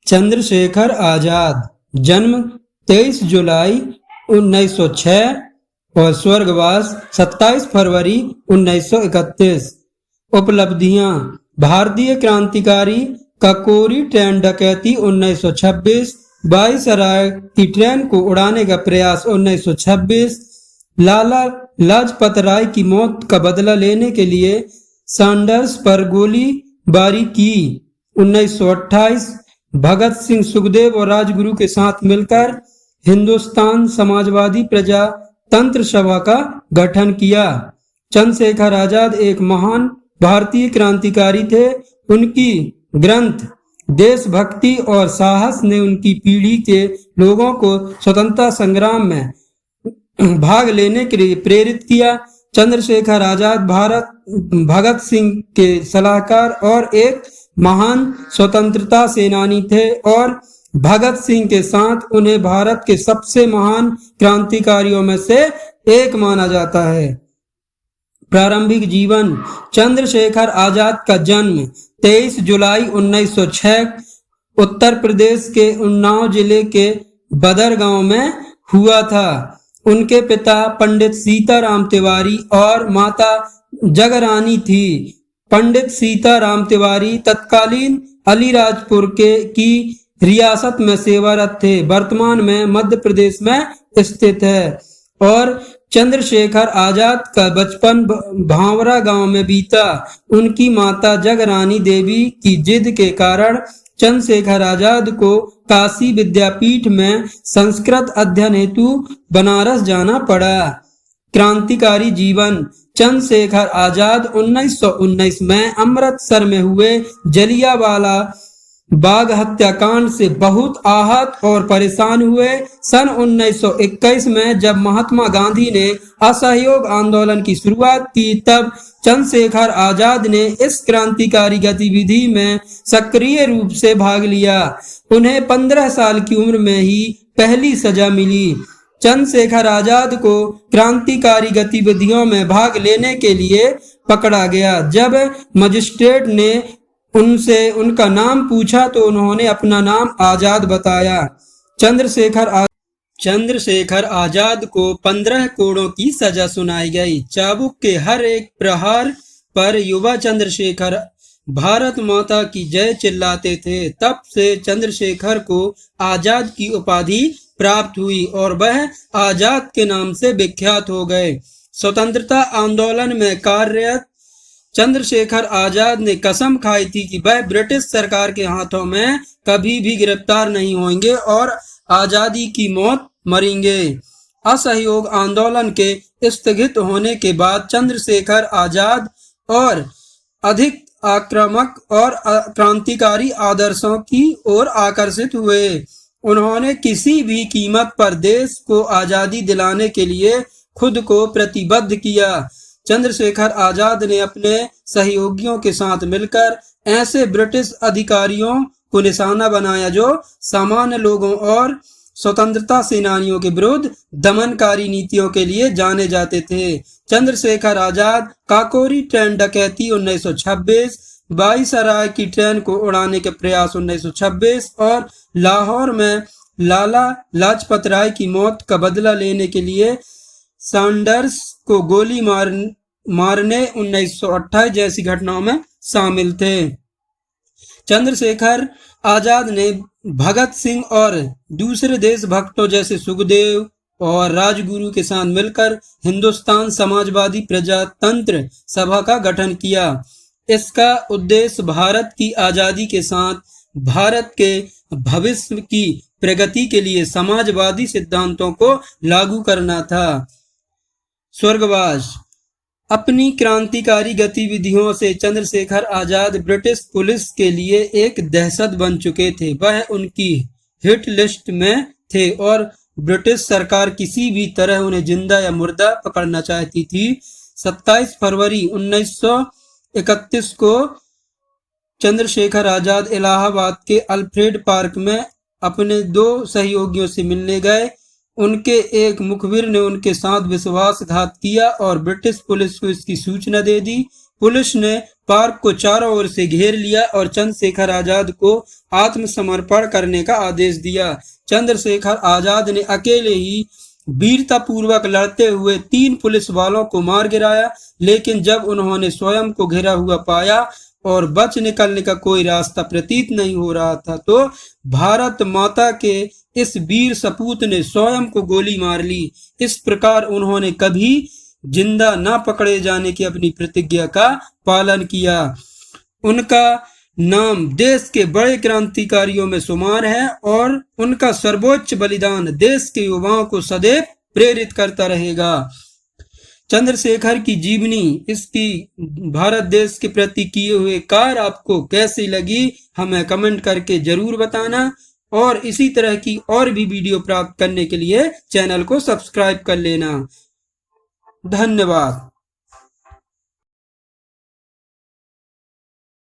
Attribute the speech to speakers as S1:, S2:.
S1: चंद्रशेखर आजाद जन्म 23 जुलाई 1906 और स्वर्गवास 27 फरवरी 1931। उपलब्धियां: भारतीय क्रांतिकारी, काकोरी ट्रेन डकैती 1926, वायसराय की ट्रेन को उड़ाने का प्रयास 1926, लाला लाजपत राय की मौत का बदला लेने के लिए सैंडर्स पर गोलीबारी की 1928, भगत सिंह सुखदेव और राजगुरु के साथ मिलकर हिंदुस्तान समाजवादी प्रजातंत्र सभा का गठन किया। चंद्रशेखर आजाद एक महान भारतीय क्रांतिकारी थे। उनकी ग्रंथ देशभक्ति और साहस ने उनकी पीढ़ी के लोगों को स्वतंत्रता संग्राम में भाग लेने के लिए प्रेरित किया। चंद्रशेखर आजाद भगत सिंह के सलाहकार और एक महान स्वतंत्रता सेनानी थे और भगत सिंह के साथ उन्हें भारत के सबसे महान क्रांतिकारियों में से एक माना जाता है। प्रारंभिक जीवन: चंद्रशेखर आजाद का जन्म 23 जुलाई 1906 उत्तर प्रदेश के उन्नाव जिले के बदर गांव में हुआ था। उनके पिता पंडित सीताराम तिवारी और माता जगरानी थी। पंडित सीताराम तिवारी तत्कालीन अलीराजपुर की रियासत में सेवारत थे, वर्तमान में मध्य प्रदेश में स्थित है। और चंद्रशेखर आजाद का बचपन भांवरा गांव में बीता। उनकी माता जगरानी देवी की जिद के कारण चंद्रशेखर आजाद को काशी विद्यापीठ में संस्कृत अध्ययन हेतु बनारस जाना पड़ा। क्रांतिकारी जीवन: चंद्रशेखर आजाद 1919 में अमृतसर में हुए जलियांवाला बाग हत्याकांड से बहुत आहत और परेशान हुए। सन 1921 में जब महात्मा गांधी ने असहयोग आंदोलन की शुरुआत की, तब चंद्रशेखर आजाद ने इस क्रांतिकारी गतिविधि में सक्रिय रूप से भाग लिया। उन्हें 15 साल की उम्र में ही पहली सजा मिली। चंद्रशेखर आजाद को क्रांतिकारी गतिविधियों में भाग लेने के लिए पकड़ा गया। जब मजिस्ट्रेट ने उनसे उनका नाम पूछा तो उन्होंने अपना नाम आजाद बताया। चंद्रशेखर आजाद को 15 कोड़ों की सजा सुनाई गई। चाबुक के हर एक प्रहार पर युवा चंद्रशेखर भारत माता की जय चिल्लाते थे। तब से चंद्रशेखर को आजाद की उपाधि प्राप्त हुई और वह आजाद के नाम से विख्यात हो गए। स्वतंत्रता आंदोलन में कार्यरत चंद्रशेखर आजाद ने कसम खाई थी कि वह ब्रिटिश सरकार के हाथों में कभी भी गिरफ्तार नहीं होंगे और आजादी की मौत मरेंगे। असहयोग आंदोलन के स्थगित होने के बाद चंद्रशेखर आजाद और अधिक आक्रामक और क्रांतिकारी आदर्शों की ओर आकर्षित हुए। उन्होंने किसी भी कीमत पर देश को आजादी दिलाने के लिए खुद को प्रतिबद्ध किया। चंद्रशेखर आजाद ने अपने सहयोगियों के साथ मिलकर ऐसे ब्रिटिश अधिकारियों को निशाना बनाया जो सामान्य लोगों और स्वतंत्रता सेनानियों के विरुद्ध दमनकारी नीतियों के लिए जाने जाते थे। चंद्रशेखर आजाद काकोरी ट्रेन डकैती 1926, वायसराय की ट्रेन को उड़ाने के प्रयास 1926 और लाहौर में लाला लाजपत राय की मौत का बदला लेने के लिए सैंडर्स को गोली मारने 1928 जैसी घटनाओं में शामिल थे। चंद्रशेखर आजाद ने भगत सिंह और दूसरे देशभक्तों जैसे सुखदेव और राजगुरु के साथ मिलकर हिंदुस्तान समाजवादी प्रजातंत्र सभा का गठन किया। इसका उद्देश्य भारत की आजादी के साथ भारत के भविष्य की प्रगति के लिए समाजवादी सिद्धांतों को लागू करना था। स्वर्गवास: अपनी क्रांतिकारी गतिविधियों से चंद्रशेखर आजाद ब्रिटिश पुलिस के लिए एक दहशत बन चुके थे। वह उनकी हिट लिस्ट में थे और ब्रिटिश सरकार किसी भी तरह उन्हें जिंदा या मुर्दा पकड़ना चाहती थी। 27 फरवरी 1931 को चंद्रशेखर आजाद इलाहाबाद के अल्फ्रेड पार्क में अपने 2 सहयोगियों से मिलने गए। उनके एक मुखबिर ने उनके साथ विश्वासघात किया और ब्रिटिश पुलिस को इसकी सूचना दे दी। पुलिस ने पार्क को चारों ओर से घेर लिया और चंद्रशेखर आजाद को आत्मसमर्पण करने का आदेश दिया। चंद्रशेखर आजाद ने अकेले ही वीरतापूर्वक लड़ते हुए 3 पुलिस वालों को मार गिराया, लेकिन जब उन्होंने स्वयं को घिरा हुआ पाया और बच निकलने का कोई रास्ता प्रतीत नहीं हो रहा था, तो भारत माता के इस वीर सपूत ने स्वयं को गोली मार ली। इस प्रकार उन्होंने कभी जिंदा न पकड़े जाने की अपनी प्रतिज्ञा का पालन किया। उनका नाम देश के बड़े क्रांतिकारियों में शुमार है और उनका सर्वोच्च बलिदान देश के युवाओं को सदैव प्रेरित करता रहेगा। चंद्रशेखर की जीवनी, इसकी भारत देश के प्रति किए हुए कार्य आपको कैसी लगी, हमें कमेंट करके जरूर बताना और इसी तरह की और भी वीडियो प्राप्त करने के लिए चैनल को सब्सक्राइब कर लेना। धन्यवाद।